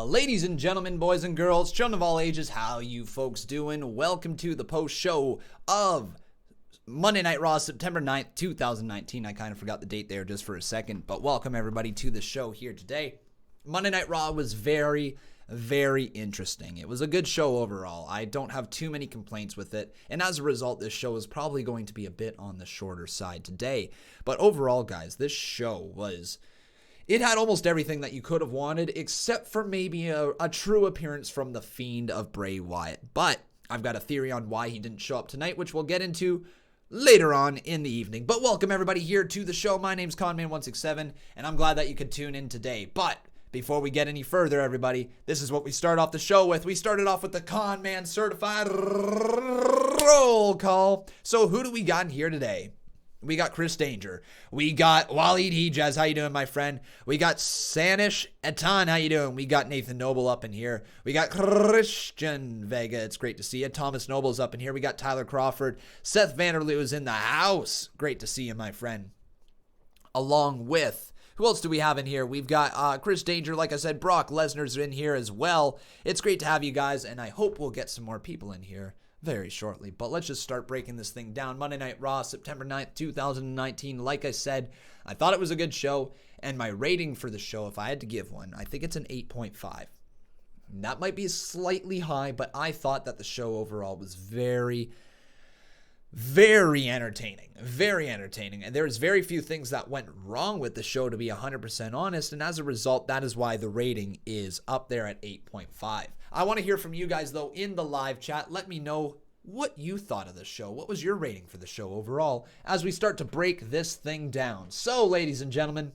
Ladies and gentlemen, boys and girls, children of all ages, how you folks doing? Welcome to the post show of Monday Night Raw, September 9th, 2019. I kind of forgot the date there just for a second, but welcome everybody to the show here today. Monday Night Raw was very interesting. It was a good show overall. I don't have too many complaints with it, and as a result, this show is probably going to be a bit on the shorter side today. But overall, guys, this show it had almost everything that you could have wanted, except for maybe a true appearance from the Fiend of Bray Wyatt. But I've got a theory on why he didn't show up tonight, which we'll get into later on in the evening. But welcome everybody here to the show. My name's Conman167, and I'm glad that you could tune in today. But before we get any further, everybody, this is what we start off the show with. We started off with the Conman Certified Roll Call. So who do we got in here today? We got Chris Danger. We got Waleed Hijaz. How you doing, my friend? We got Sanish Etan. How you doing? We got Nathan Noble up in here. We got Christian Vega. It's great to see you. Thomas Noble's up in here. We got Tyler Crawford. Seth Vanderloo is in the house. Great to see you, my friend. Along with, who else do we have in here? We've got Chris Danger. Like I said, Brock Lesnar's in here as well. It's great to have you guys, and I hope we'll get some more people in here very shortly. But let's just start breaking this thing down. Monday Night Raw, September 9th, 2019. Like I said, I thought it was a good show, and my rating for the show, if I had to give one, I think it's an 8.5. That might be slightly high, but I thought that the show overall was very entertaining. Very entertaining. And there's very few things that went wrong with the show, to be 100% honest. And as a result, that is why the rating is up there at 8.5. I want to hear from you guys, though, in the live chat. Let me know what you thought of the show. What was your rating for the show overall as we start to break this thing down? So, ladies and gentlemen,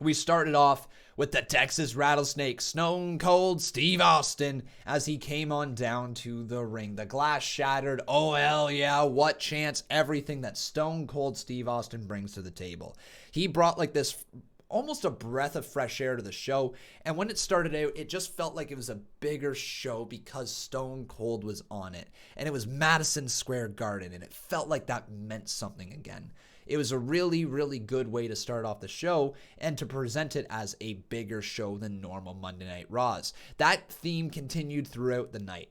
we started off with the Texas Rattlesnake, Stone Cold Steve Austin, as he came on down to the ring. The glass shattered. Oh, hell yeah. What chance? Everything that Stone Cold Steve Austin brings to the table. He brought like this almost a breath of fresh air to the show. And when it started out, it just felt like it was a bigger show because Stone Cold was on it. And it was Madison Square Garden, and it felt like that meant something again. It was a really good way to start off the show and to present it as a bigger show than normal Monday Night Raws. That theme continued throughout the night.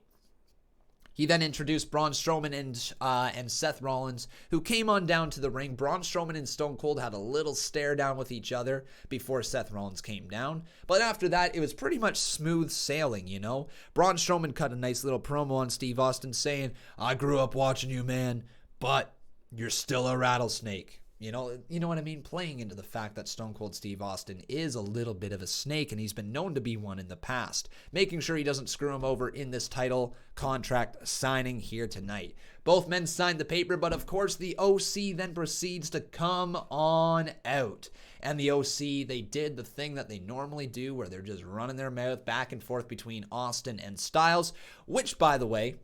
He then introduced Braun Strowman and Seth Rollins, who came on down to the ring. Braun Strowman and Stone Cold had a little stare down with each other before Seth Rollins came down. But after that, it was pretty much smooth sailing, you know. Braun Strowman cut a nice little promo on Steve Austin saying, "I grew up watching you, man, but you're still a rattlesnake." You know what I mean? Playing into the fact that Stone Cold Steve Austin is a little bit of a snake, and he's been known to be one in the past. Making sure he doesn't screw him over in this title contract signing here tonight. Both men signed the paper, but of course the OC then proceeds to come on out. And the OC, they did the thing that they normally do, where they're just running their mouth back and forth between Austin and Styles, which, by the way,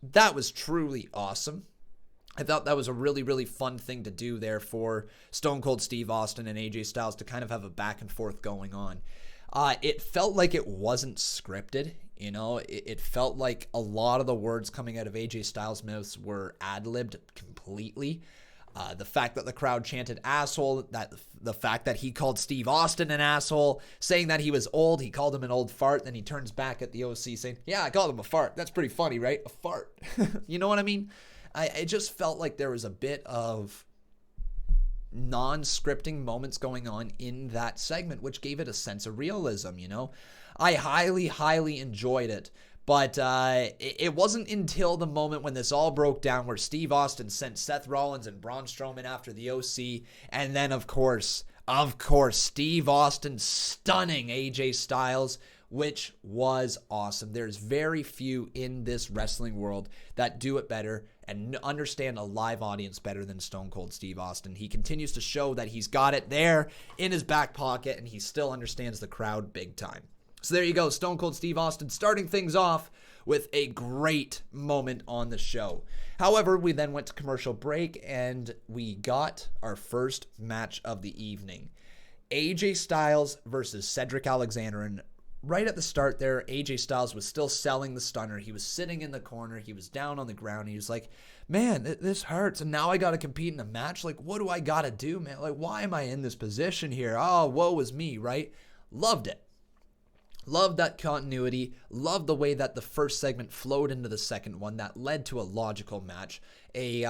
that was truly awesome. I thought that was a really fun thing to do there for Stone Cold Steve Austin and AJ Styles to kind of have a back and forth going on. It felt like it wasn't scripted, you know. It felt like a lot of the words coming out of AJ Styles' mouths were ad-libbed completely. The fact that the crowd chanted asshole, the fact that he called Steve Austin an asshole, saying that he was old, he called him an old fart, then he turns back at the OC saying, "Yeah, I called him a fart. That's pretty funny, right? A fart." You know what I mean? I just felt like there was a bit of non-scripting moments going on in that segment, which gave it a sense of realism, you know. I highly enjoyed it, but it wasn't until the moment when this all broke down where Steve Austin sent Seth Rollins and Braun Strowman after the OC, and then, of course, Steve Austin stunning AJ Styles, which was awesome. There's very few in this wrestling world that do it better and understand a live audience better than Stone Cold Steve Austin. He continues to show that he's got it there in his back pocket, and he still understands the crowd big time. So there you go, Stone Cold Steve Austin starting things off with a great moment on the show. However, we then went to commercial break, and we got our first match of the evening. AJ Styles versus Cedric Alexander, and right at the start there, AJ Styles was still selling the stunner. He was sitting in the corner. He was down on the ground. He was like, "Man, this hurts. And now I got to compete in a match. Like, what do I got to do, man? Like, why am I in this position here? Oh, woe is me," right? Loved it. Love that continuity. Love the way that the first segment flowed into the second one. That led to a logical match. A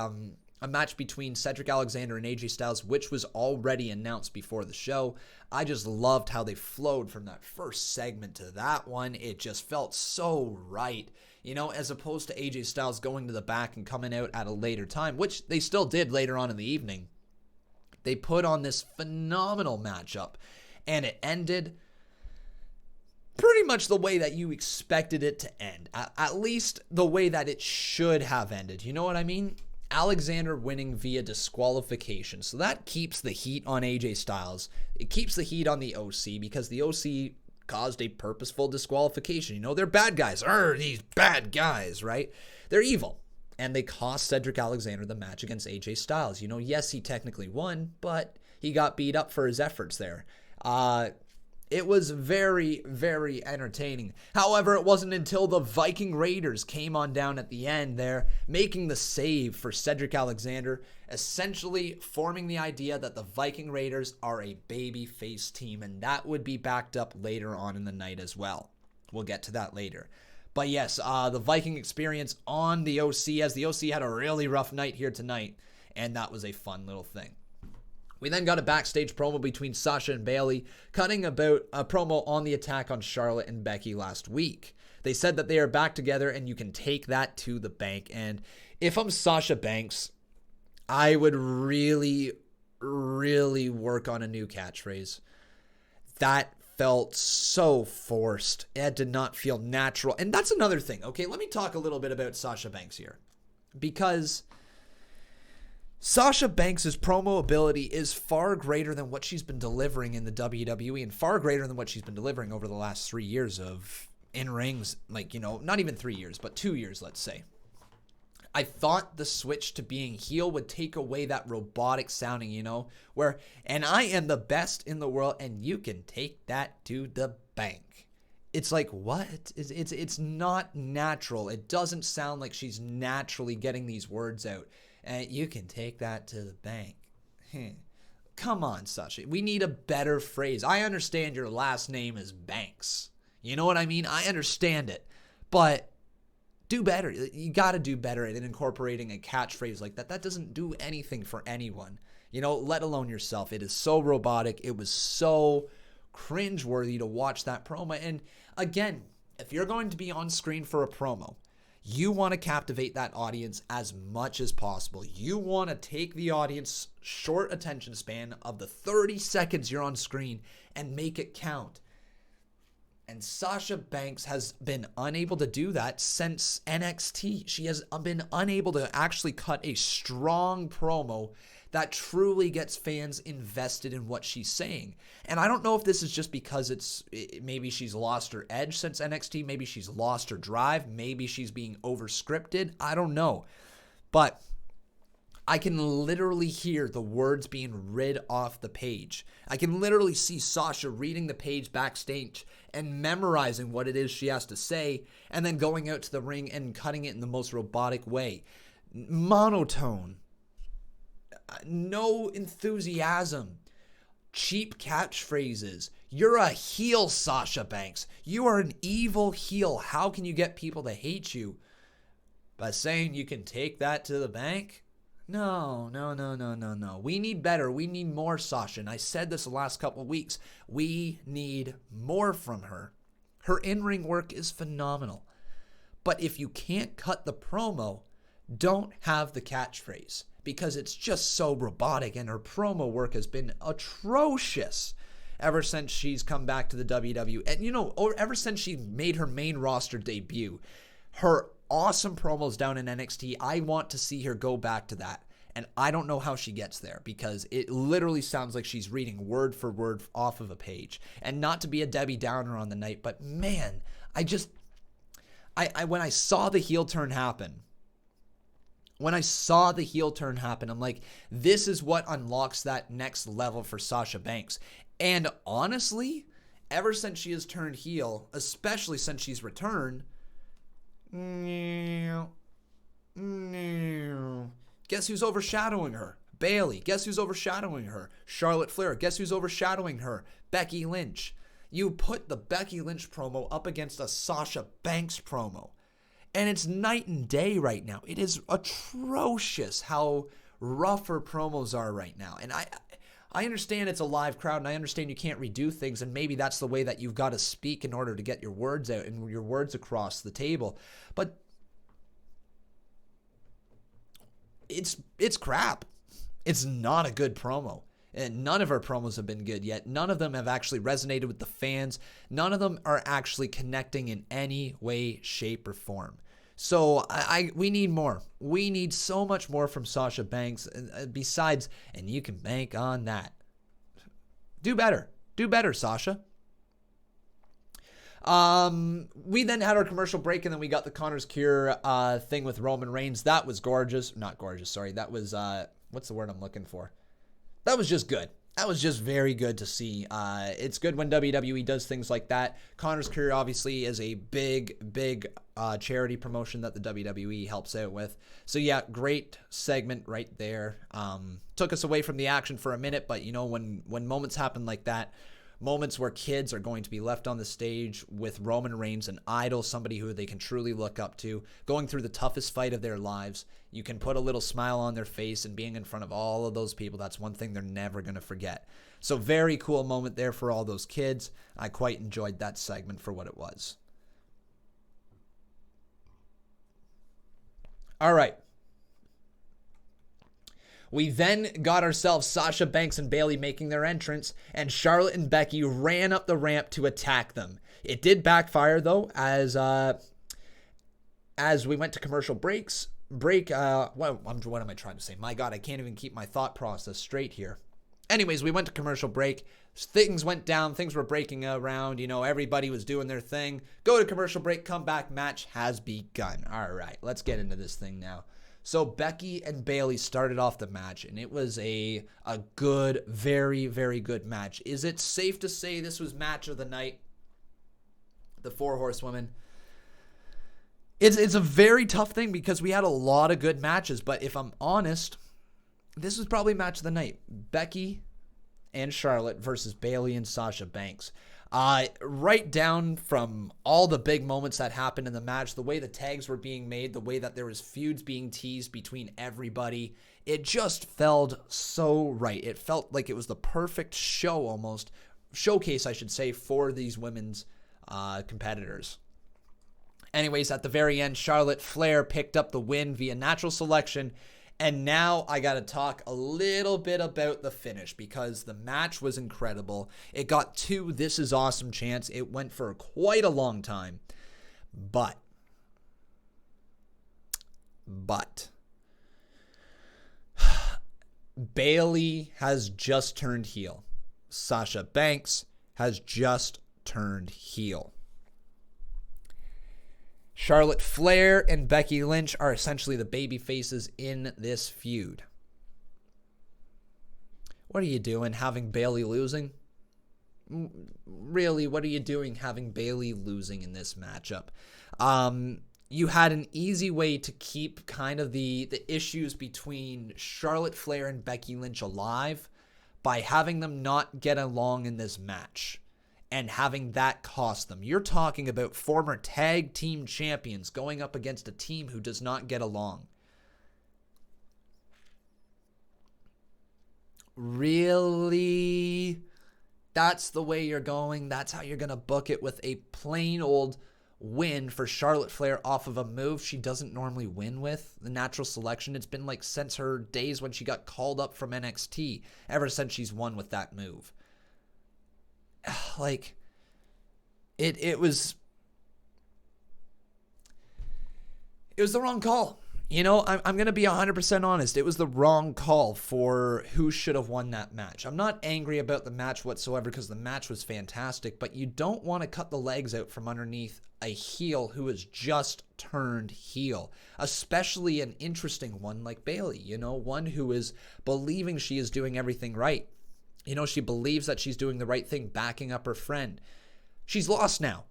match between Cedric Alexander and AJ Styles, which was already announced before the show. I just loved how they flowed from that first segment to that one. It just felt so right. You know, as opposed to AJ Styles going to the back and coming out at a later time, which they still did later on in the evening. They put on this phenomenal matchup, and it ended pretty much the way that you expected it to end. At least the way that it should have ended. You know what I mean? Alexander winning via disqualification. So that keeps the heat on AJ Styles. It keeps the heat on the OC because the OC caused a purposeful disqualification. You know, they're bad guys. These bad guys, right? They're evil. And they cost Cedric Alexander the match against AJ Styles. You know, yes, he technically won, but he got beat up for his efforts there. It was very, very entertaining. However, it wasn't until the Viking Raiders came on down at the end there, making the save for Cedric Alexander, essentially forming the idea that the Viking Raiders are a babyface team, and that would be backed up later on in the night as well. We'll get to that later. But yes, the Viking experience on the OC, as the OC had a really rough night here tonight, and that was a fun little thing. We then got a backstage promo between Sasha and Bayley, cutting about a promo on the attack on Charlotte and Becky last week. They said that they are back together and you can take that to the bank. And if I'm Sasha Banks, I would really, really work on a new catchphrase. That felt so forced. It did not feel natural. And that's another thing. Okay, let me talk a little bit about Sasha Banks here. Because Sasha Banks' promo ability is far greater than what she's been delivering in the WWE and far greater than what she's been delivering over the last 3 years of in-rings. Like, you know, not even 3 years, but 2 years, let's say. I thought the switch to being heel would take away that robotic sounding, you know, where, and I am the best in the world and you can take that to the bank. It's like, what? It's not natural. It doesn't sound like she's naturally getting these words out. And you can take that to the bank. Come on, Sasha. We need a better phrase. I understand your last name is Banks. You know what I mean? I understand it. But do better. You got to do better at incorporating a catchphrase like that. That doesn't do anything for anyone. You know, let alone yourself. It is so robotic. It was so cringeworthy to watch that promo. And again, if you're going to be on screen for a promo, you want to captivate that audience as much as possible. You want to take the audience short attention span of the 30 seconds you're on screen and make it count. And Sasha Banks has been unable to do that since NXT. She has been unable to actually cut a strong promo that truly gets fans invested in what she's saying. And I don't know if this is just because maybe she's lost her edge since NXT. Maybe she's lost her drive. Maybe she's being over-scripted. I don't know. But I can literally hear the words being read off the page. I can literally see Sasha reading the page backstage and memorizing what it is she has to say and then going out to the ring and cutting it in the most robotic way. Monotone. No enthusiasm. Cheap catchphrases. You're a heel, Sasha Banks. You are an evil heel. How can you get people to hate you? By saying you can take that to the bank? No. We need better. We need more, Sasha. And I said this the last couple of weeks. We need more from her. Her in-ring work is phenomenal. But if you can't cut the promo, don't have the catchphrase. Because it's just so robotic, and her promo work has been atrocious ever since she's come back to the WWE. And, you know, or ever since she made her main roster debut. Her awesome promos down in NXT, I want to see her go back to that. And I don't know how she gets there, because it literally sounds like she's reading word for word off of a page. And not to be a Debbie Downer on the night, but man, when I saw the heel turn happen, I'm like, this is what unlocks that next level for Sasha Banks. And honestly, ever since she has turned heel, especially since she's returned, guess who's overshadowing her? Bayley. Guess who's overshadowing her? Charlotte Flair. Guess who's overshadowing her? Becky Lynch. You put the Becky Lynch promo up against a Sasha Banks promo. And it's night and day right now. It is atrocious how rough her promos are right now. And I understand it's a live crowd, and I understand you can't redo things, and maybe that's the way that you've got to speak in order to get your words out and your words across the table. But it's crap. It's not a good promo. And none of her promos have been good yet. None of them have actually resonated with the fans. None of them are actually connecting in any way, shape, or form. So we need more. We need so much more from Sasha Banks. Besides, and you can bank on that. Do better. Do better, Sasha. We then had our commercial break, and then we got the Connor's Cure thing with Roman Reigns. That was gorgeous. Not gorgeous, sorry. That was, what's the word I'm looking for? That was just good. That was just very good to see. It's good when WWE does things like that. Connor's Cure obviously is a big charity promotion that the WWE helps out with. So yeah, great segment right there. Took us away from the action for a minute, but you know, when moments happen like that, moments where kids are going to be left on the stage with Roman Reigns, an idol, somebody who they can truly look up to, going through the toughest fight of their lives. You can put a little smile on their face, and being in front of all of those people, that's one thing they're never going to forget. So very cool moment there for all those kids. I quite enjoyed that segment for what it was. All right. We then got ourselves Sasha Banks and Bayley making their entrance, and Charlotte and Becky ran up the ramp to attack them. It did backfire, though, as we went to commercial break. What am I trying to say? My God, I can't even keep my thought process straight here. Anyways, we went to commercial break. Things went down. Things were breaking around. You know, everybody was doing their thing. Go to commercial break. Come back. Match has begun. All right, let's get into this thing now. So Becky and Bayley started off the match, and it was a good, very, very good match. Is it safe to say this was match of the night? The Four Horsewomen. It's a very tough thing because we had a lot of good matches, but if I'm honest, this was probably match of the night. Becky and Charlotte versus Bayley and Sasha Banks. Right down from all the big moments that happened in the match, the way the tags were being made, the way that there was feuds being teased between everybody, it just felt so right. It felt like it was the perfect showcase, I should say, for these women's competitors. Anyways, at the very end, Charlotte Flair picked up the win via natural selection. And now I got to talk a little bit about the finish because the match was incredible. It got 2 This Is Awesome chants. It went for quite a long time. But Bayley has just turned heel. Sasha Banks has just turned heel. Charlotte Flair and Becky Lynch are essentially the baby faces in this feud. What are you doing having Bayley losing? Really, what are you doing having Bayley losing in this matchup? You had an easy way to keep kind of the issues between Charlotte Flair and Becky Lynch alive by having them not get along in this match. And having that cost them. You're talking about former tag team champions going up against a team who does not get along. Really? That's the way you're going? That's how you're going to book it, with a plain old win for Charlotte Flair off of a move she doesn't normally win with, the natural selection? It's been like since her days when she got called up from NXT, ever since she's won with that move. Like, it was the wrong call. You know, I'm going to be 100% honest. It was the wrong call for who should have won that match. I'm not angry about the match whatsoever because the match was fantastic, but you don't want to cut the legs out from underneath a heel who has just turned heel, especially an interesting one like Bayley, you know, one who is believing she is doing everything right. You know, she believes that she's doing the right thing, backing up her friend. She's lost now.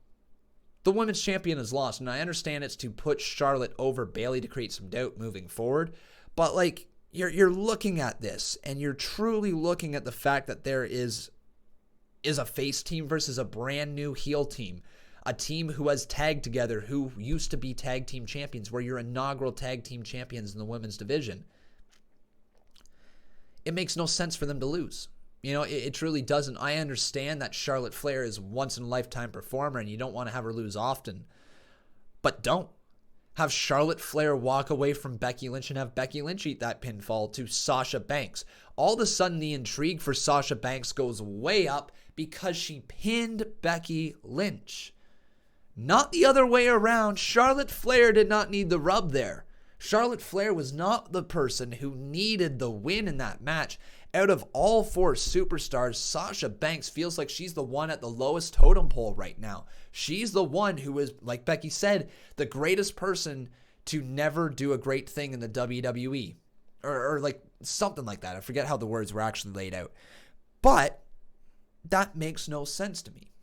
The women's champion is lost, and I understand it's to put Charlotte over Bayley to create some doubt moving forward, but like, you're looking at this, and you're truly looking at the fact that there is is a face team versus a brand new heel team. A team who has tagged together, who used to be tag team champions, were your inaugural tag team champions in the women's division. It makes no sense for them to lose. You know, it truly doesn't. I understand that Charlotte Flair is a once-in-a-lifetime performer and you don't want to have her lose often. But don't. Have Charlotte Flair walk away from Becky Lynch and have Becky Lynch eat that pinfall to Sasha Banks. All of a sudden, the intrigue for Sasha Banks goes way up because she pinned Becky Lynch. Not the other way around. Charlotte Flair did not need the rub there. Charlotte Flair was not the person who needed the win in that match. Out of all four superstars, Sasha Banks feels like she's the one at the lowest totem pole right now. She's the one who is, like Becky said, the greatest person to never do a great thing in the WWE. Or like something like that. I forget how the words were actually laid out. But that makes no sense to me.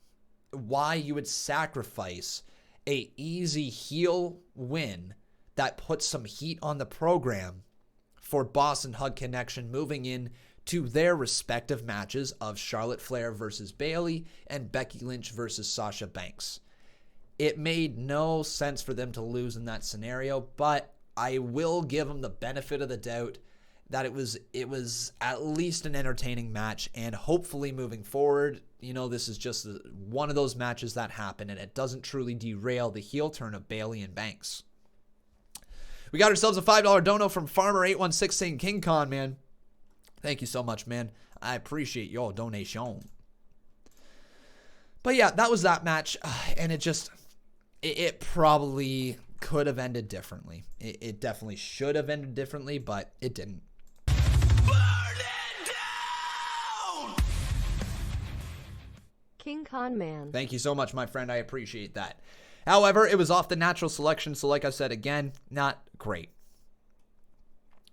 Why you would sacrifice a easy heel win that puts some heat on the program for Boss and Hug Connection moving in to their respective matches of Charlotte Flair versus Bayley and Becky Lynch versus Sasha Banks. It made no sense for them to lose in that scenario, but I will give them the benefit of the doubt that it was at least an entertaining match, and hopefully moving forward, you know, this is just one of those matches that happen and it doesn't truly derail the heel turn of Bayley and Banks. We got ourselves a $5 dono from Farmer816 saying, King Con, man. Thank you so much, man. I appreciate your donation. But yeah, that was that match. And it probably could have ended differently. It definitely should have ended differently, but it didn't. Burn it down! King Conman. Thank you so much, my friend. I appreciate that. However, it was off the natural selection, so like I said again, not great.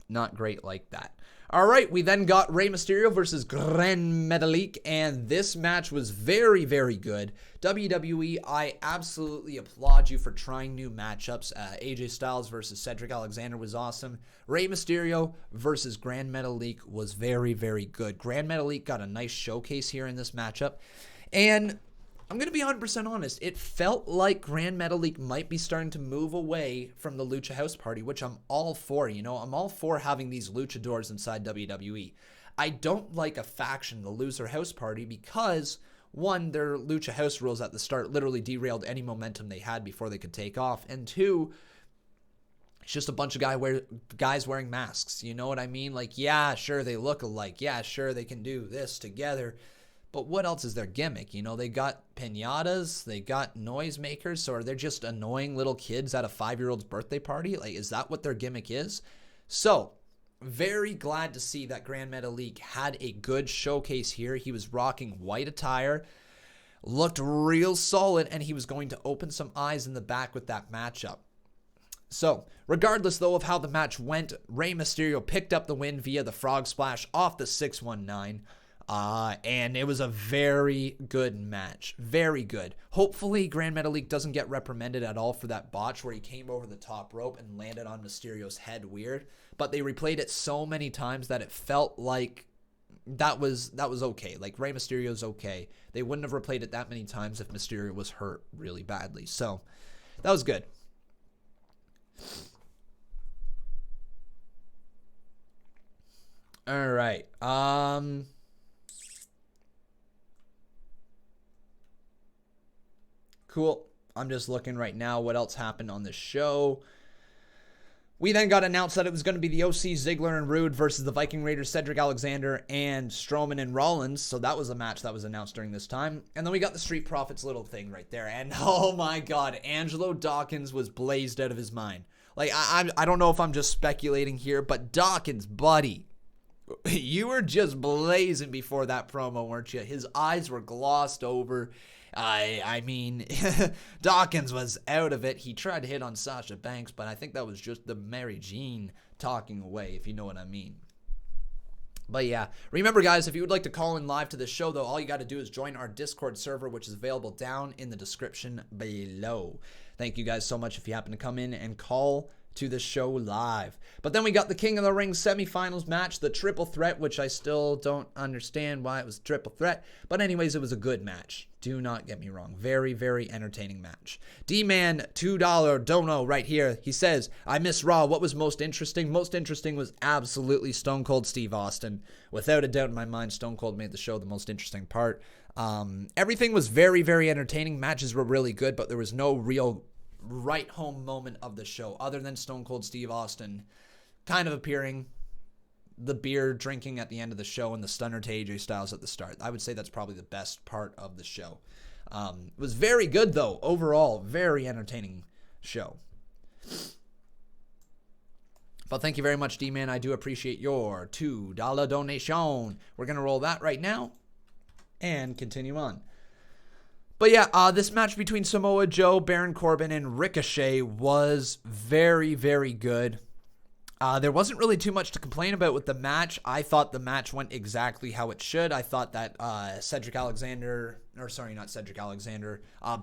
Not great like that. All right, we then got Rey Mysterio versus Gran Metalik, and this match was very, very good. WWE, I absolutely applaud you for trying new matchups. AJ Styles versus Cedric Alexander was awesome. Rey Mysterio versus Gran Metalik was very, very good. Gran Metalik got a nice showcase here in this matchup, and I'm going to be 100% honest. It felt like Gran Metalik might be starting to move away from the Lucha House Party, which I'm all for. You know, I'm all for having these luchadors inside WWE. I don't like a faction, the Loser House Party, because, one, their Lucha House rules at the start literally derailed any momentum they had before they could take off. And two, it's just a bunch of guys wearing masks. You know what I mean? Like, yeah, sure, they look alike. Yeah, sure, they can do this together. But what else is their gimmick? You know, they got piñatas, they got noisemakers, so are they just annoying little kids at a 5-year-old's birthday party? Like, is that what their gimmick is? So, very glad to see that Gran Metalik had a good showcase here. He was rocking white attire, looked real solid, and he was going to open some eyes in the back with that matchup. So, regardless, though, of how the match went, Rey Mysterio picked up the win via the Frog Splash off the 619. And it was a very good match. Very good. Hopefully, Gran Metalik doesn't get reprimanded at all for that botch where he came over the top rope and landed on Mysterio's head weird. But they replayed it so many times that it felt like that was okay. Like, Rey Mysterio's okay. They wouldn't have replayed it that many times if Mysterio was hurt really badly. So, that was good. All right. Cool. I'm just looking right now what else happened on the show. We then got announced that it was going to be the OC, Ziggler and Rude versus the Viking Raiders, Cedric Alexander and Strowman and Rollins. So that was a match that was announced during this time. And then we got the Street Profits little thing right there. And oh my God, Angelo Dawkins was blazed out of his mind. Like, I don't know if I'm just speculating here, but Dawkins, buddy, you were just blazing before that promo, weren't you? His eyes were glossed over. I mean, Dawkins was out of it. He tried to hit on Sasha Banks, but I think that was just the Mary Jean talking away, if you know what I mean. But yeah, remember guys, if you would like to call in live to the show, though, all you got to do is join our Discord server, which is available down in the description below. Thank you guys so much if you happen to come in and call to the show live. But then we got the King of the Ring semifinals match, the triple threat, which I still don't understand why it was triple threat. But anyways, it was a good match. Do not get me wrong. Very, very entertaining match. D-Man, $2 dono right here. He says, I miss Raw. What was most interesting? Most interesting was absolutely Stone Cold Steve Austin. Without a doubt in my mind, Stone Cold made the show the most interesting part. Everything was very, very entertaining. Matches were really good, but there was no real right home moment of the show other than Stone Cold Steve Austin kind of appearing, the beer drinking at the end of the show, and the stunner to AJ Styles at the start. I would say that's probably the best part of the show. It was very good though. Overall, very entertaining show. But thank you very much, D-Man. I do appreciate your $2 donation. We're going to roll that right now and continue on. But yeah, this match between Samoa Joe, Baron Corbin, and Ricochet was very, very good. There wasn't really too much to complain about with the match. I thought the match went exactly how it should. I thought that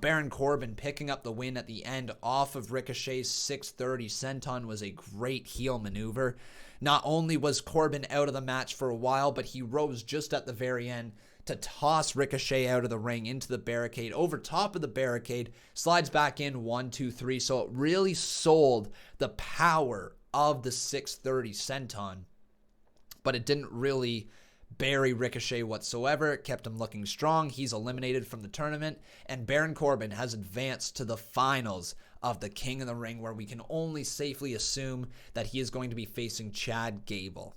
Baron Corbin picking up the win at the end off of Ricochet's 630 senton was a great heel maneuver. Not only was Corbin out of the match for a while, but he rose just at the very end to toss Ricochet out of the ring into the barricade, over top of the barricade, slides back in 1, 2, 3. So it really sold the power of the 630 senton, but it didn't really bury Ricochet whatsoever. It kept him looking strong. He's eliminated from the tournament, and Baron Corbin has advanced to the finals of the King of the Ring, where we can only safely assume that he is going to be facing Chad Gable.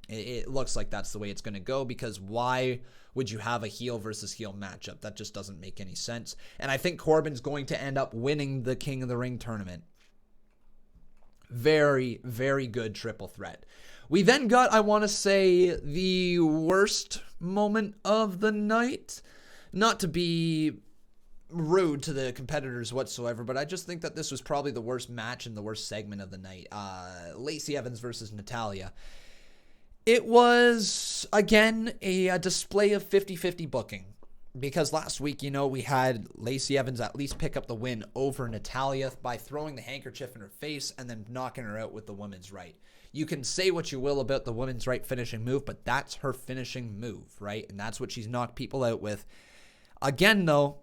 It looks like that's the way it's going to go, because why would you have a heel versus heel matchup? That just doesn't make any sense. And I think Corbin's going to end up winning the King of the Ring tournament. Very, very good triple threat. We then got, I want to say, the worst moment of the night. Not to be rude to the competitors whatsoever, but I just think that this was probably the worst match and the worst segment of the night. Lacey Evans versus Natalya. It was, again, a display of 50-50 booking. Because last week, we had Lacey Evans at least pick up the win over Natalya by throwing the handkerchief in her face and then knocking her out with the women's right. You can say what you will about the women's right finishing move, but that's her finishing move, right? And that's what she's knocked people out with. Again, though,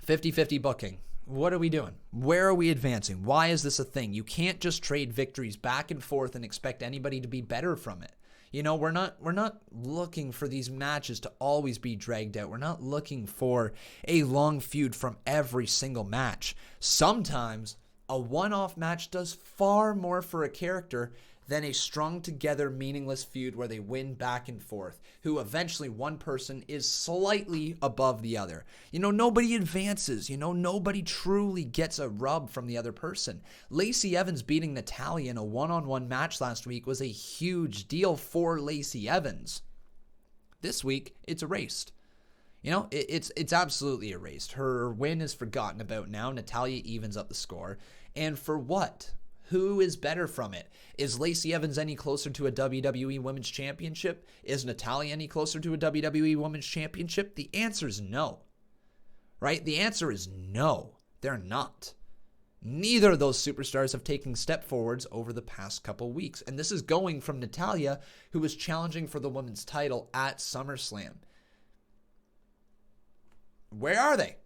50-50 booking. What are we doing? Where are we advancing? Why is this a thing? You can't just trade victories back and forth and expect anybody to be better from it. We're not looking for these matches to always be dragged out. We're not looking for a long feud from every single match. Sometimes a one-off match does far more for a character than a strung together meaningless feud where they win back and forth, who eventually one person is slightly above the other. Nobody advances. Nobody truly gets a rub from the other person. Lacey Evans beating Natalya in a one-on-one match last week was a huge deal for Lacey Evans. This week, it's erased. It's absolutely erased. Her win is forgotten about now. Natalya evens up the score. And for what? Who is better from it? Is Lacey Evans any closer to a WWE Women's Championship? Is Natalya any closer to a WWE Women's Championship? The answer is no. Right? The answer is no. They're not. Neither of those superstars have taken step forwards over the past couple weeks. And this is going from Natalya, who was challenging for the women's title at SummerSlam. Where are they?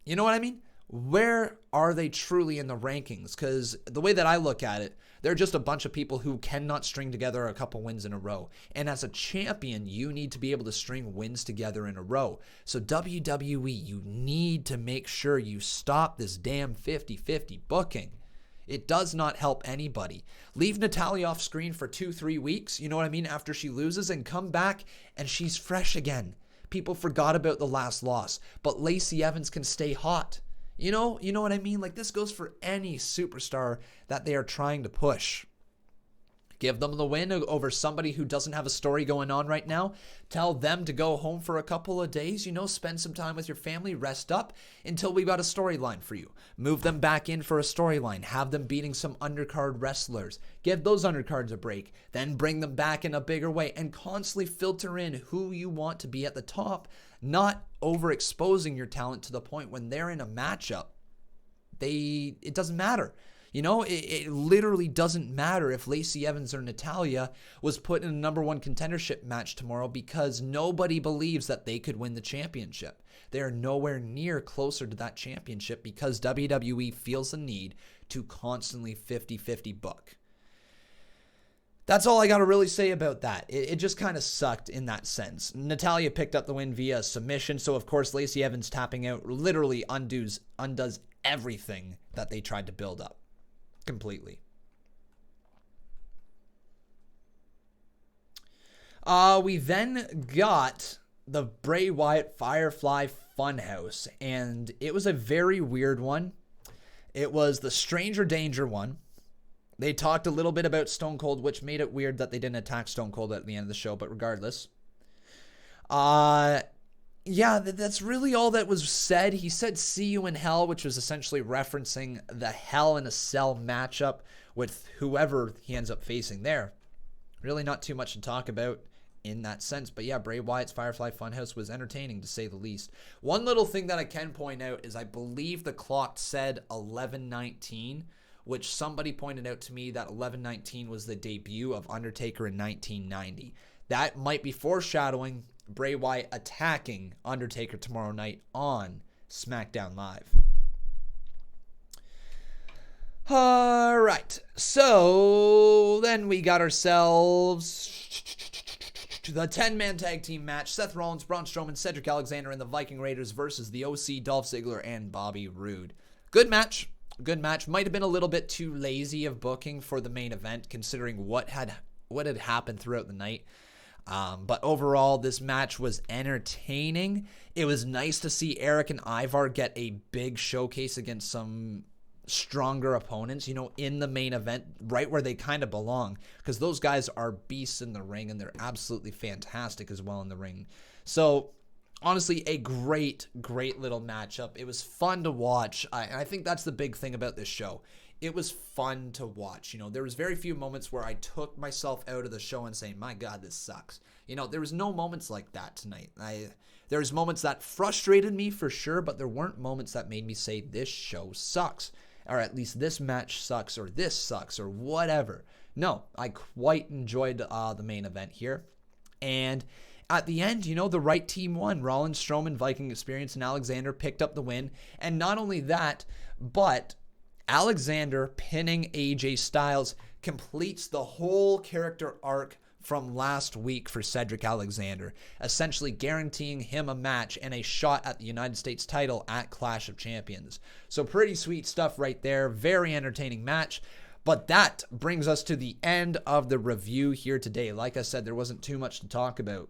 You know what I mean? Where are they truly in the rankings? Because the way that I look at it, they're just a bunch of people who cannot string together a couple wins in a row. And as a champion, you need to be able to string wins together in a row. So WWE, you need to make sure you stop this damn 50-50 booking. It does not help anybody. Leave Natalya off screen for 2-3 weeks, you know what I mean, after she loses, and come back and she's fresh again. People forgot about the last loss, but Lacey Evans can stay hot. You know what I mean? Like, this goes for any superstar that they are trying to push. Give them the win over somebody who doesn't have a story going on right now. Tell them to go home for a couple of days, spend some time with your family, rest up until we've got a storyline for you. Move them back in for a storyline. Have them beating some undercard wrestlers. Give those undercards a break. Then bring them back in a bigger way and constantly filter in who you want to be at the top, not overexposing your talent to the point when they're in a matchup, it doesn't matter. You know, it literally doesn't matter if Lacey Evans or Natalya was put in a number one contendership match tomorrow because nobody believes that they could win the championship. They are nowhere near closer to that championship because WWE feels the need to constantly 50-50 book. That's all I got to really say about that. It just kind of sucked in that sense. Natalya picked up the win via submission, so of course Lacey Evans tapping out literally undoes everything that they tried to build up. Completely. We then got the Bray Wyatt Firefly Fun House, and it was a very weird one. It was the Stranger Danger one. They talked a little bit about Stone Cold, which made it weird that they didn't attack Stone Cold at the end of the show, but regardless. Yeah, that's really all that was said. He said, "See you in hell," which was essentially referencing the Hell in a Cell matchup with whoever he ends up facing there. Really not too much to talk about in that sense. But yeah, Bray Wyatt's Firefly Funhouse was entertaining, to say the least. One little thing that I can point out is I believe the clock said 11:19, which somebody pointed out to me that 11:19 was the debut of Undertaker in 1990. That might be foreshadowing Bray Wyatt attacking Undertaker tomorrow night on SmackDown Live. All right, so then we got ourselves the 10-man tag team match. Seth Rollins, Braun Strowman, Cedric Alexander, and the Viking Raiders versus the OC, Dolph Ziggler, and Bobby Roode. Good match. Good match. Might have been a little bit too lazy of booking for the main event, considering what had happened throughout the night. But overall, this match was entertaining. It was nice to see Eric and Ivar get a big showcase against some stronger opponents, you know, in the main event, right where they kind of belong, because those guys are beasts in the ring, and they're absolutely fantastic as well in the ring. So honestly, a great little matchup. It was fun to watch. I think that's the big thing about this show. It was fun to watch. You know, there was very few moments where I took myself out of the show and saying, my God, this sucks. You know, there was no moments like that tonight. There was moments that frustrated me for sure, but there weren't moments that made me say, this show sucks, or at least this match sucks, or this sucks, or whatever. No, I quite enjoyed the main event here. And at the end, you know, the right team won. Rollins, Strowman, Viking Experience, and Alexander picked up the win. And not only that, but Alexander pinning AJ Styles completes the whole character arc from last week for Cedric Alexander, essentially guaranteeing him a match and a shot at the United States title at Clash of Champions. So pretty sweet stuff right there. Very entertaining match. But that brings us to the end of the review here today. Like I said, there wasn't too much to talk about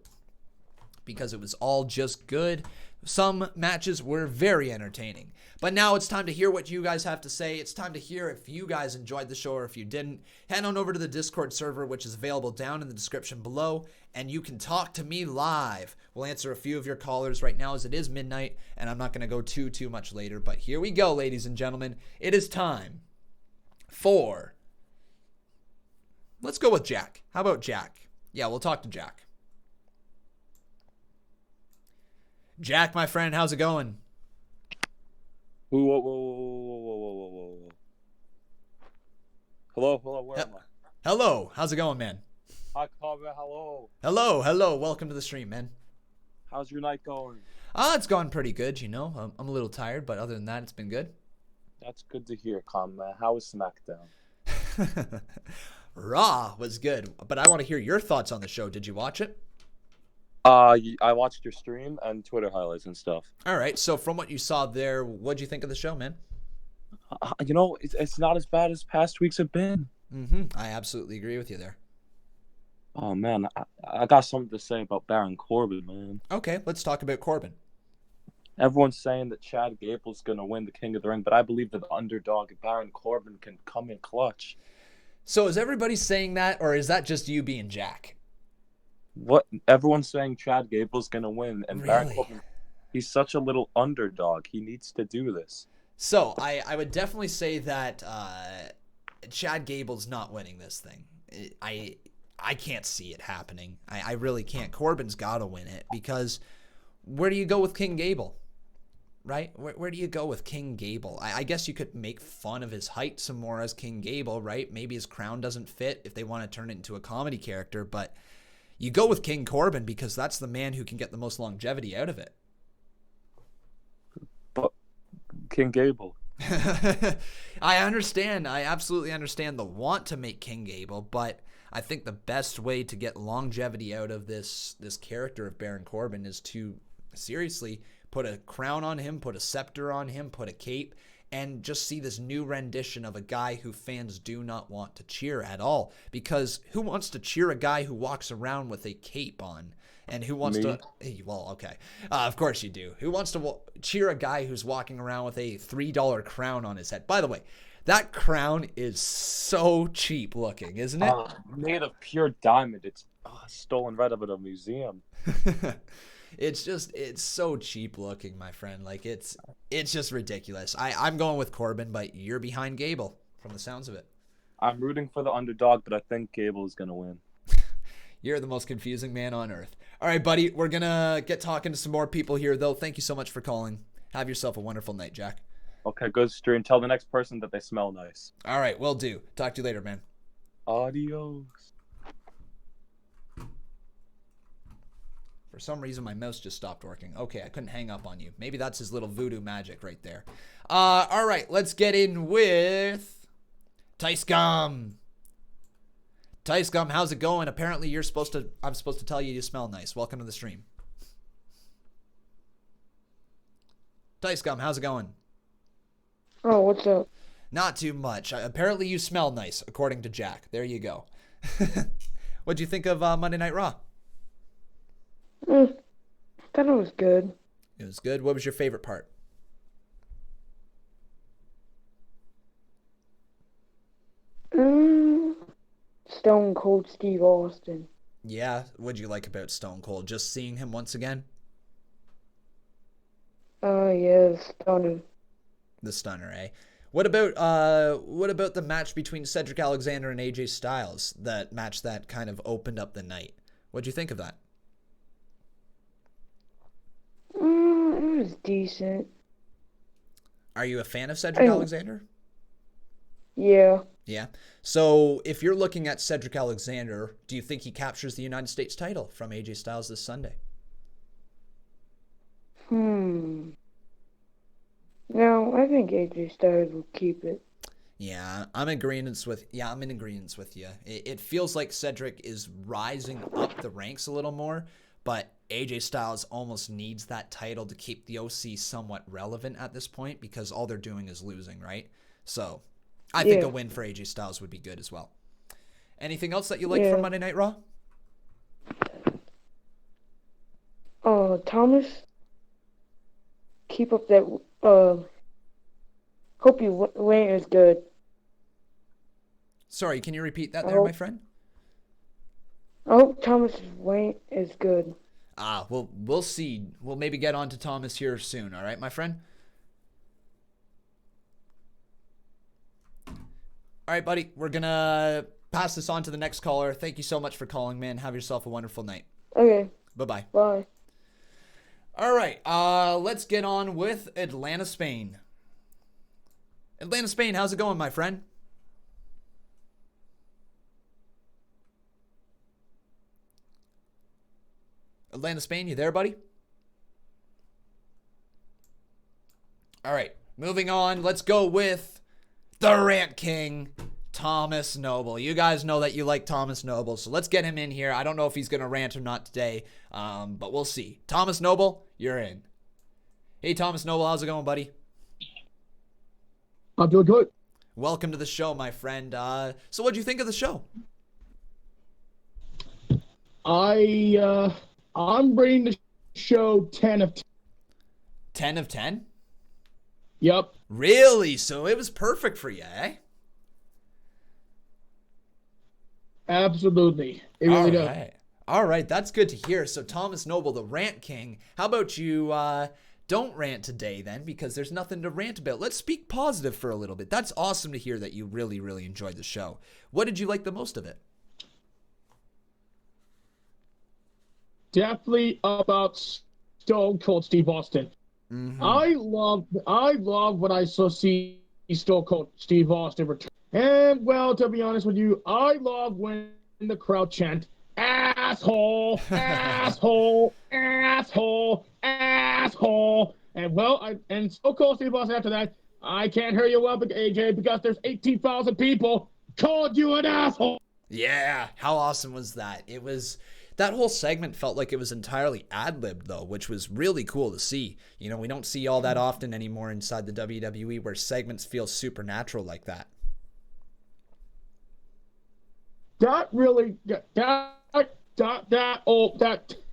because it was all just good. Some matches were very entertaining. But now it's time to hear what you guys have to say. It's time to hear if you guys enjoyed the show or if you didn't. Head on over to the Discord server, which is available down in the description below, and you can talk to me live. We'll answer a few of your callers right now as it is midnight, and I'm not going to go too much later. But here we go, ladies and gentlemen. It is time for... Let's go with Jack. How about Jack? Yeah, we'll talk to Jack. Jack, my friend, how's it going? Whoa. Hello, where am I? Hello, how's it going, man? Hi, Conman, hello. Hello, welcome to the stream, man. How's your night going? It's gone pretty good, you know. I'm a little tired, but other than that, it's been good. That's good to hear, Conman. How was SmackDown? Raw was good, but I want to hear your thoughts on the show. Did you watch it? I watched your stream and Twitter highlights and stuff. All right, so from what you saw there, what'd you think of the show, man? You know, it's not as bad as past weeks have been. I absolutely agree with you there. Oh, man, I got something to say about Baron Corbin, man. Okay, let's talk about Corbin. Everyone's saying that Chad Gable's going to win the King of the Ring, but I believe that the underdog Baron Corbin can come in clutch. So is everybody saying that, or is that just you being Jack? What everyone's saying, Chad Gable's gonna win, and really? Baron Corbin, he's such a little underdog. He needs to do this. So I would definitely say that Chad Gable's not winning this thing. I can't see it happening. I really can't. Corbin's got to win it because where do you go with King Gable? right? Where do you go with King Gable? I guess you could make fun of his height some more as King Gable, right? Maybe his crown doesn't fit if they want to turn it into a comedy character, but you go with King Corbin because that's the man who can get the most longevity out of it. But King Gable. I understand. I absolutely understand the want to make King Gable, but I think the best way to get longevity out of this character of Baron Corbin is to seriously put a crown on him, put a scepter on him, put a cape, and just see this new rendition of a guy who fans do not want to cheer at all. Because who wants to cheer a guy who walks around with a cape on? And who wants to... Well, okay. Of course you do. Who wants to cheer a guy who's walking around with a $3 crown on his head? By the way, that crown is so cheap looking, isn't it? Made of pure diamond. It's stolen right out of a museum. It's so cheap looking, my friend. Like, it's just ridiculous. I'm going with Corbin, but you're behind Gable from the sounds of it. I'm rooting for the underdog, but I think Gable is going to win. You're the most confusing man on earth. All right, buddy, we're going to get talking to some more people here, though. Thank you so much for calling. Have yourself a wonderful night, Jack. Okay, good stream. Tell the next person that they smell nice. All right, will do. Talk to you later, man. Adios. For some reason, my mouse just stopped working. Okay, I couldn't hang up on you. Maybe that's his little voodoo magic right there. All right, let's get in with Tice Gum. Tice Gum, how's it going? Apparently, I'm supposed to tell you smell nice. Welcome to the stream. Tice Gum, how's it going? Oh, what's up? Not too much. Apparently, you smell nice, according to Jack. There you go. What'd you think of Monday Night Raw? I thought it was good. It was good. What was your favorite part? Stone Cold Steve Austin. Yeah, what'd you like about Stone Cold? Just seeing him once again? Yeah, Stunner. The Stunner, eh? What about the match between Cedric Alexander and AJ Styles? That match that kind of opened up the night. What'd you think of that? It was decent. Are you a fan of Cedric Alexander? Yeah. Yeah. So if you're looking at Cedric Alexander, do you think he captures the United States title from AJ Styles this Sunday? No, I think AJ Styles will keep it. Yeah, I'm in agreement with you. It feels like Cedric is rising up the ranks a little more, but AJ Styles almost needs that title to keep the OC somewhat relevant at this point because all they're doing is losing, right? So I think a win for AJ Styles would be good as well. Anything else that you like from Monday Night Raw? Thomas, keep up that, hope you win is good. Sorry, can you repeat that there, my friend? I hope Thomas' Wayne is good. Well, we'll see. We'll maybe get on to Thomas here soon, all right, my friend? All right, buddy, we're going to pass this on to the next caller. Thank you so much for calling, man. Have yourself a wonderful night. Okay. Bye-bye. Bye. All right, let's get on with Atlanta, Spain. Atlanta, Spain, how's it going, my friend? Atlanta, Spain, you there, buddy? All right, moving on. Let's go with the Rant King, Thomas Noble. You guys know that you like Thomas Noble, so let's get him in here. I don't know if he's going to rant or not today, but we'll see. Thomas Noble, you're in. Hey, Thomas Noble, how's it going, buddy? I'm doing good. Welcome to the show, my friend. So what'd you think of the show? I'm rating the show 10 of 10. 10 of 10? Yep. Really? So it was perfect for you, eh? Absolutely. It really does. All right, that's good to hear. So Thomas Noble, the Rant King, how about you don't rant today then, because there's nothing to rant about. Let's speak positive for a little bit. That's awesome to hear that you really, really enjoyed the show. What did you like the most of it? Definitely about Stone Cold Steve Austin. I love what I saw see Stone Cold Steve Austin return. And well, to be honest with you, I love when the crowd chant asshole, asshole, asshole, asshole. And well, and Stone Cold Steve Austin after that, I can't hear you well, AJ, because there's 18,000 people called you an asshole. Yeah, how awesome was that? It was, that whole segment felt like it was entirely ad-libbed though, which was really cool to see. You know, we don't see all that often anymore inside the WWE where segments feel supernatural like that. That really, that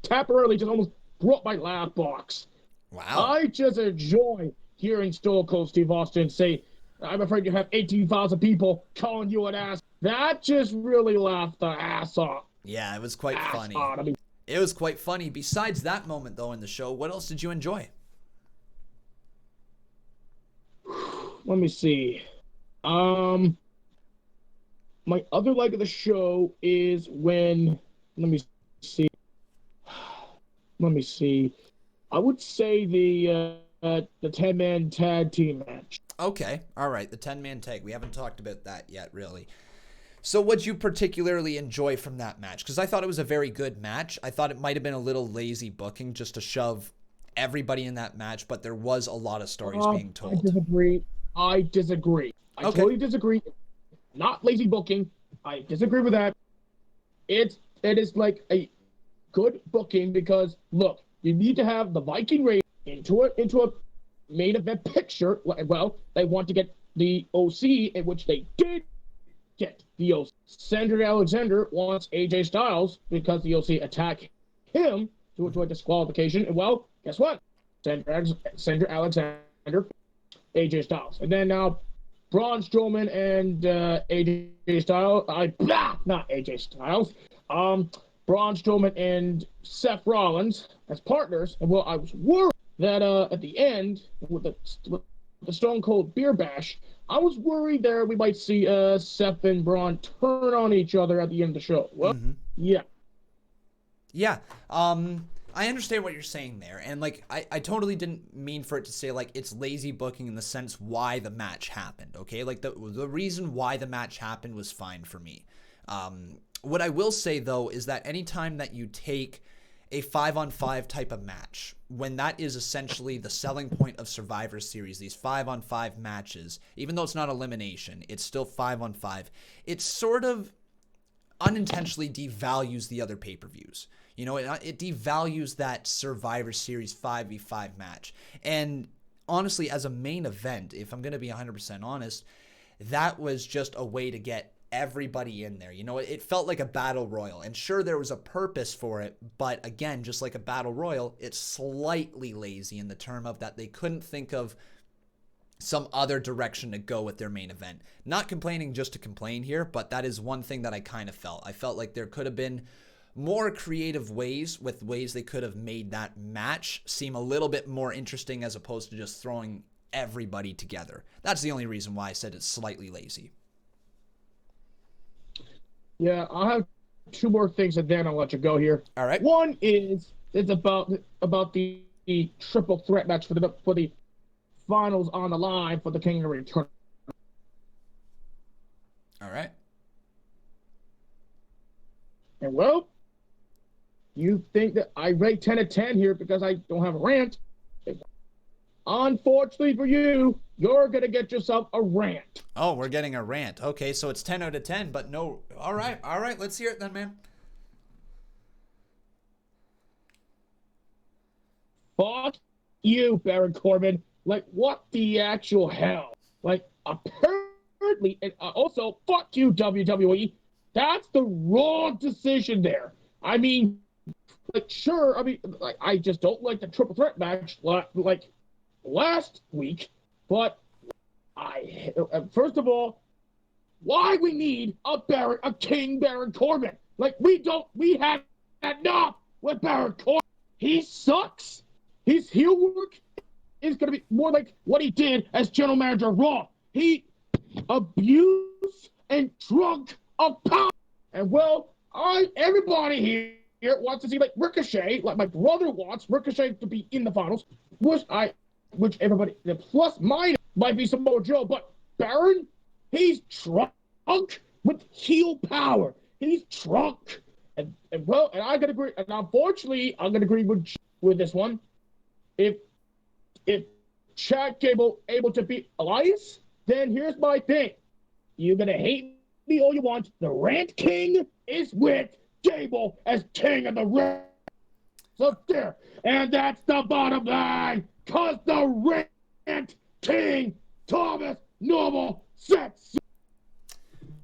temporarily just almost broke my laugh box. Wow. I just enjoy hearing Stone Cold Steve Austin say, I'm afraid you have 18,000 people calling you an ass. That just really laughed the ass off. Yeah, it was quite funny. I mean, It was quite funny. Besides that moment, though, in the show, what else did you enjoy? let me see. My other leg of the show is when, let me see. Let me see. I would say the 10-man tag team match. Okay, all right, the 10-man tag. We haven't talked about that yet, really. So what'd you particularly enjoy from that match? Because I thought it was a very good match. I thought it might have been a little lazy booking just to shove everybody in that match, but there was a lot of stories being told. I disagree. I totally disagree. Not lazy booking. I disagree with that. It is like a good booking because, look, you need to have the Viking Raiders into a main event picture. Well, they want to get the OC, in which they did get the OC. Cedric Alexander wants AJ Styles because the OC attacked him to a disqualification. And well, guess what? Cedric Alexander, AJ Styles. And then now Braun Strowman and AJ Styles. Not AJ Styles. Braun Strowman and Seth Rollins as partners. And well, I was worried that at the end with the Stone Cold Beer Bash, I was worried there we might see Seth and Braun turn on each other at the end of the show. Well, yeah. Yeah, I understand what you're saying there, and like I totally didn't mean for it to say like it's lazy booking in the sense why the match happened. Okay, like the reason why the match happened was fine for me. What I will say though is that anytime that you take a 5-on-5 type of match, when that is essentially the selling point of Survivor Series, these 5-on-5 matches, even though it's not elimination, it's still 5-on-5, it sort of unintentionally devalues the other pay-per-views. You know, it devalues that Survivor Series 5v5 match. And honestly, as a main event, if I'm going to be 100% honest, that was just a way to get everybody in there. You know, it felt like a battle royal, and sure, there was a purpose for it, but again, just like a battle royal, it's slightly lazy in the term of that they couldn't think of some other direction to go with their main event. Not complaining just to complain here, but that is one thing that I kind of felt. I felt like there could have been more creative ways they could have made that match seem a little bit more interesting as opposed to just throwing everybody together. That's the only reason why I said it's slightly lazy. Yeah, I'll have two more things and then I'll let you go here. All right. One is about the triple threat match for the finals on the line for the King of the Ring tournament. All right. And well, you think that I rate 10 out of 10 here because I don't have a rant. Unfortunately for you, you're going to get yourself a rant. Oh, we're getting a rant. Okay, so it's 10 out of 10, but no. All right, let's hear it then, man. Fuck you, Baron Corbin. Like, what the actual hell? Like, apparently, and also, fuck you, WWE. That's the wrong decision there. I mean, like, sure, like, I just don't like the triple threat match, like, last week, but first of all, why we need a King Baron Corbin? Like, we had enough with Baron Corbin. He sucks. His heel work is going to be more like what he did as general manager of Raw. He abused and drunk a power. And well, everybody here wants to see like Ricochet, like my brother wants Ricochet to be in the finals. which everybody, the plus minus might be Samoa Joe, but Baron, he's drunk with heel power. He's drunk. And I gotta agree, and unfortunately, I'm gonna agree with this one. If Chad Gable able to beat Elias, then here's my thing. You're gonna hate me all you want. The Rant King is with Gable as King of the Rant. So there, and that's the bottom line. Cause the Rant King, Thomas Noble, sets.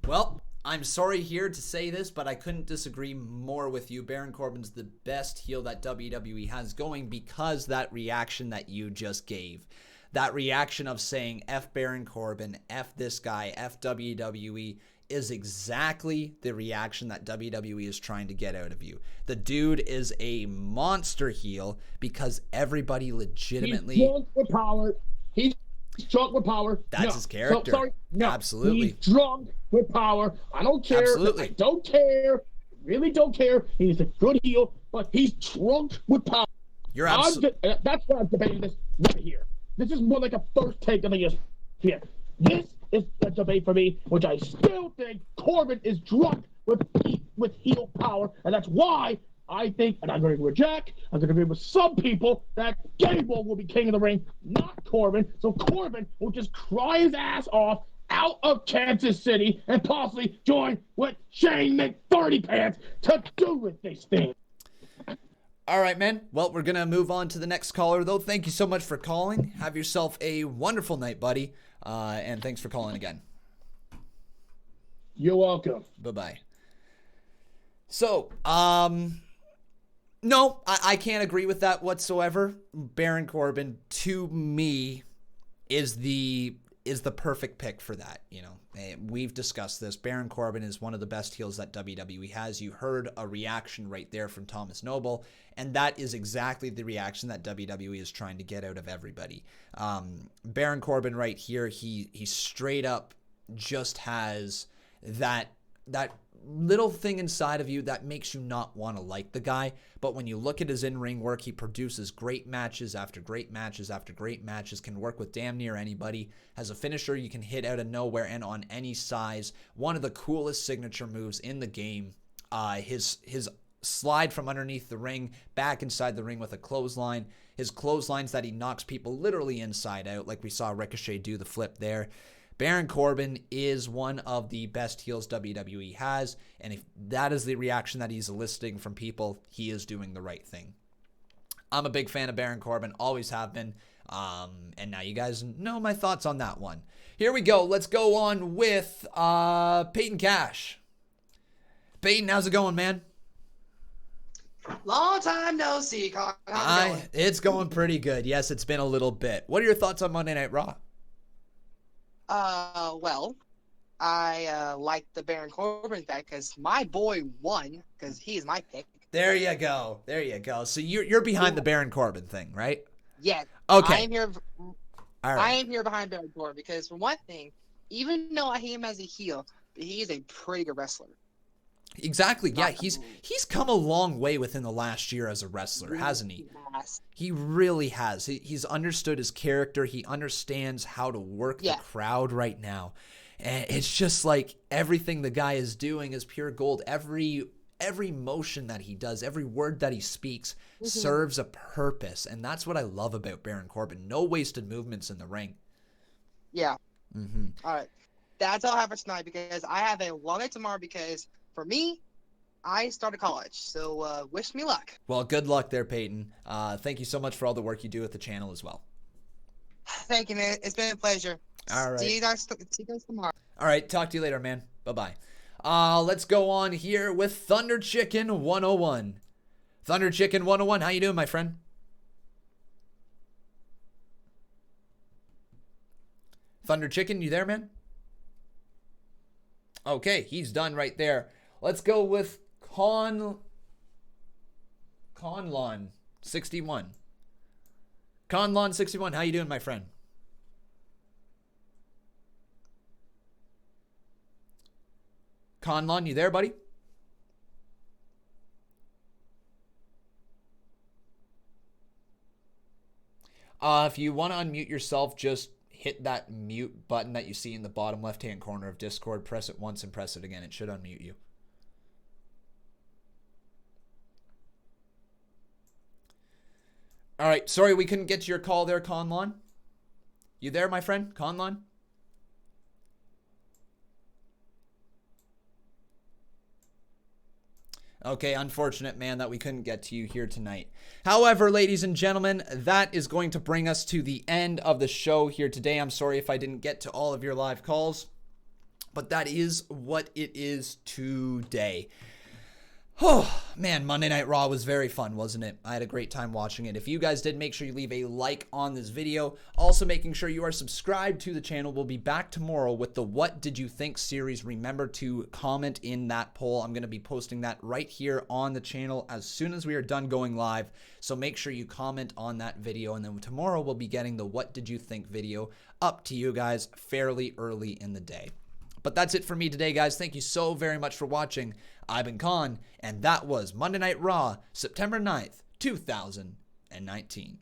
Well, I'm sorry here to say this, but I couldn't disagree more with you. Baron Corbin's the best heel that WWE has going because that reaction that you just gave. That reaction of saying F Baron Corbin, F this guy, F WWE is exactly the reaction that WWE is trying to get out of you. The dude is a monster heel because everybody legitimately... He's drunk with power. He's drunk with power. That's his character. So, sorry, no. Absolutely. He's drunk with power. I don't care. Absolutely. I don't care. Really don't care. He's a good heel, but he's drunk with power. You're absolutely... That's why I'm debating this right here. This is more like a first take of the year. This is a debate for me, which I still think Corbin is drunk with heel power, and that's why I think, and I'm going to agree with Jack, I'm going to agree with some people, that Gable will be king of the ring, not Corbin. So Corbin will just cry his ass off out of Kansas City and possibly join with Shane McFarty Pants to do with this thing. All right, man. Well, we're going to move on to the next caller, though. Thank you so much for calling. Have yourself a wonderful night, buddy. And thanks for calling again. You're welcome. Bye-bye. So, no, I can't agree with that whatsoever. Baron Corbin, to me, is the perfect pick for that. You know, we've discussed this. Baron Corbin is one of the best heels that WWE has. You heard a reaction right there from Thomas Noble, and that is exactly the reaction that WWE is trying to get out of everybody. Baron Corbin right here, he straight up just has that little thing inside of you that makes you not want to like the guy. But when you look at his in-ring work, he produces great matches after great matches after great matches, can work with damn near anybody, has a finisher you can hit out of nowhere and on any size. One of the coolest signature moves in the game. His slide from underneath the ring back inside the ring with a clothesline. His clotheslines that he knocks people literally inside out, like we saw Ricochet do the flip there. Baron Corbin is one of the best heels WWE has, and if that is the reaction that he's eliciting from people, he is doing the right thing. I'm a big fan of Baron Corbin, always have been, and now you guys know my thoughts on that one. Here we go. Let's go on with Peyton Cash. Peyton, how's it going, man? Long time no see, Carl. How's it going? It's going pretty good. Yes, it's been a little bit. What are your thoughts on Monday Night Raw? Well, I like the Baron Corbin back because my boy won because he is my pick. There you go. There you go. So you're behind the Baron Corbin thing, right? Yeah. Okay. I am here. All right. I am here behind Baron Corbin because, for one thing, even though I hate him as a heel, he is a pretty good wrestler. Exactly. Yeah, he's come a long way within the last year as a wrestler, hasn't he? He really has. He's understood his character. He understands how to work the crowd right now. And it's just like everything the guy is doing is pure gold. Every motion that he does, every word that he speaks serves a purpose. And that's what I love about Baron Corbin. No wasted movements in the ring. Yeah. All right. That's all I have for tonight because I have a long night tomorrow because for me, I started college, so wish me luck. Well, good luck there, Peyton. Thank you so much for all the work you do with the channel as well. Thank you, man. It's been a pleasure. All right. See you guys tomorrow. All right. Talk to you later, man. Bye-bye. Let's go on here with Thunder Chicken 101. Thunder Chicken 101, how you doing, my friend? Thunder Chicken, you there, man? Okay, he's done right there. Let's go with Conlon 61. Conlon 61, how you doing, my friend? Conlon, you there, buddy? If you want to unmute yourself, just hit that mute button that you see in the bottom left-hand corner of Discord. Press it once and press it again. It should unmute you. All right. Sorry we couldn't get to your call there, Conlan. You there, my friend? Conlan? Okay, unfortunate, man, that we couldn't get to you here tonight. However, ladies and gentlemen, that is going to bring us to the end of the show here today. I'm sorry if I didn't get to all of your live calls, but that is what it is today. Oh, man, Monday Night Raw was very fun, wasn't it? I had a great time watching it. If you guys did, make sure you leave a like on this video. Also, making sure you are subscribed to the channel. We'll be back tomorrow with the What Did You Think series. Remember to comment in that poll. I'm going to be posting that right here on the channel as soon as we are done going live. So make sure you comment on that video. And then tomorrow we'll be getting the What Did You Think video up to you guys fairly early in the day. But that's it for me today, guys. Thank you so very much for watching. I've been Con, and that was Monday Night Raw, September 9th, 2019.